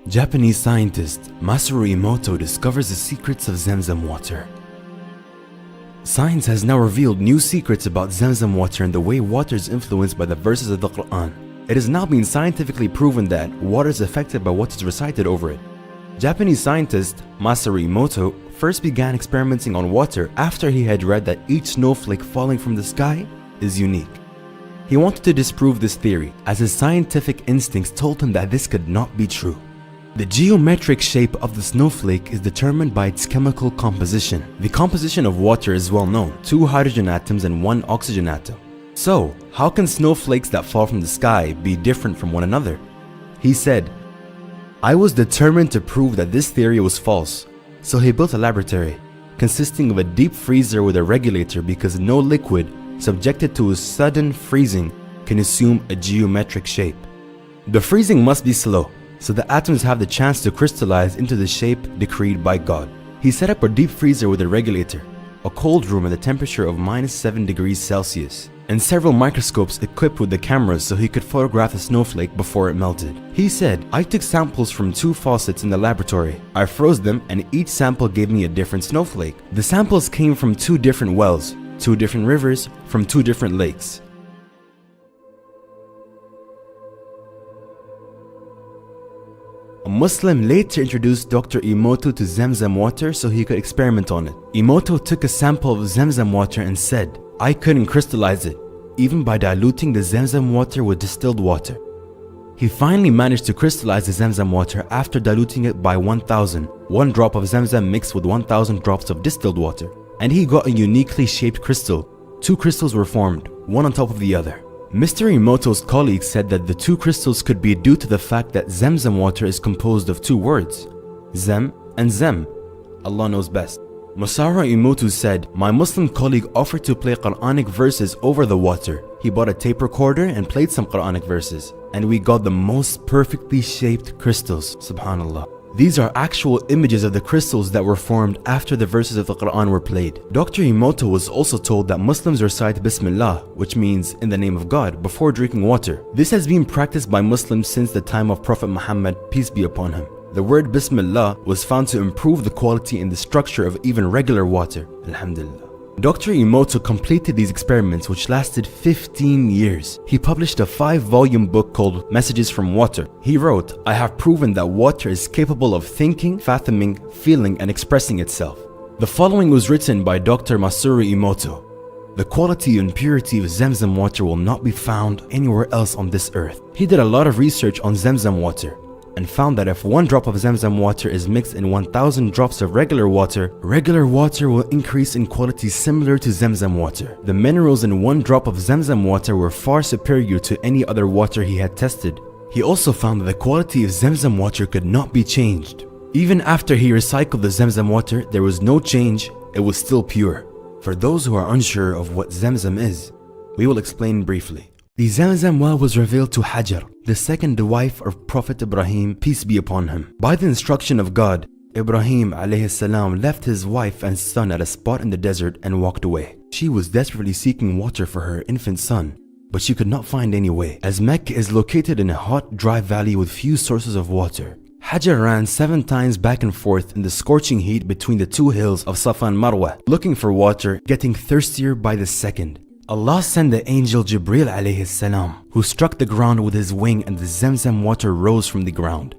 Japanese scientist Masaru Emoto discovers the secrets of Zam Zam water. Science has now revealed new secrets about Zam Zam water and the way water is influenced by the verses of the Quran. It has now been scientifically proven that water is affected by what is recited over it. Japanese scientist Masaru Emoto first began experimenting on water after he had read that each snowflake falling from the sky is unique. He wanted to disprove this theory, as his scientific instincts told him that this could not be true. The geometric shape of the snowflake is determined by its chemical composition. The composition of water is well known: 2 hydrogen atoms and 1 oxygen atom. So, how can snowflakes that fall from the sky be different from one another? He said, "I was determined to prove that this theory was false." So he built a laboratory consisting of a deep freezer with a regulator, because no liquid subjected to a sudden freezing can assume a geometric shape. The freezing must be slow, so the atoms have the chance to crystallize into the shape decreed by God. He set up a deep freezer with a regulator, a cold room at a temperature of -7 degrees Celsius, and several microscopes equipped with the cameras so he could photograph the snowflake before it melted. He said, "I took samples from 2 faucets in the laboratory. I froze them and each sample gave me a different snowflake. The samples came from 2 different wells, 2 different rivers, from 2 different lakes." A Muslim later introduced Dr. Emoto to Zam Zam water so he could experiment on it. Emoto took a sample of Zam Zam water and said, "I couldn't crystallize it, even by diluting the Zam Zam water with distilled water." He finally managed to crystallize the Zam Zam water after diluting it by 1,000, 1 drop of Zam Zam mixed with 1,000 drops of distilled water. And he got a uniquely shaped crystal. 2 crystals were formed, one on top of the other. Mr. Emoto's colleagues said that the 2 crystals could be due to the fact that Zam Zam water is composed of 2 words, Zam and Zam. Allah knows best. Masaru Emoto said, "My Muslim colleague offered to play Quranic verses over the water. He bought a tape recorder and played some Quranic verses, and we got the most perfectly shaped crystals, subhanallah." These are actual images of the crystals that were formed after the verses of the Quran were played. Dr. Emoto was also told that Muslims recite Bismillah, which means in the name of God, before drinking water. This has been practiced by Muslims since the time of Prophet Muhammad, peace be upon him. The word Bismillah was found to improve the quality and the structure of even regular water. Alhamdulillah. Dr. Emoto completed these experiments, which lasted 15 years. He published a 5-volume book called Messages from Water. He wrote, "I have proven that water is capable of thinking, fathoming, feeling, and expressing itself." The following was written by Dr. Masaru Emoto. "The quality and purity of Zam Zam water will not be found anywhere else on this earth." He did a lot of research on Zam Zam water and found that if 1 drop of Zam Zam water is mixed in 1,000 drops of regular water will increase in quality similar to Zam Zam water. The minerals in 1 drop of Zam Zam water were far superior to any other water he had tested. He also found that the quality of Zam Zam water could not be changed. Even after he recycled the Zam Zam water, there was no change, it was still pure. For those who are unsure of what Zam Zam is, we will explain briefly. The Zam Zam well was revealed to Hajar, the second wife of Prophet Ibrahim, peace be upon him. By the instruction of God, Ibrahim alayhi salam left his wife and son at a spot in the desert and walked away. She was desperately seeking water for her infant son, but she could not find any way, as Mecca is located in a hot, dry valley with few sources of water. Hajar ran 7 times back and forth in the scorching heat between the 2 hills of Safa and Marwa, looking for water, getting thirstier by the second. Allah sent the angel Jibril alayhi salam, who struck the ground with his wing, and the Zam Zam water rose from the ground.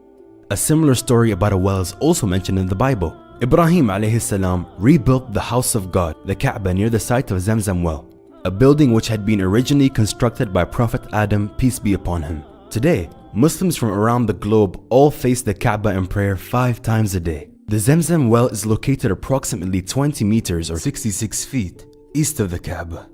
A similar story about a well is also mentioned in the Bible. Ibrahim alayhi salam rebuilt the house of God, the Kaaba, near the site of Zam Zam well, a building which had been originally constructed by Prophet Adam, peace be upon him. Today, Muslims from around the globe all face the Kaaba in prayer 5 times a day. The Zam Zam well is located approximately 20 meters or 66 feet east of the Kaaba.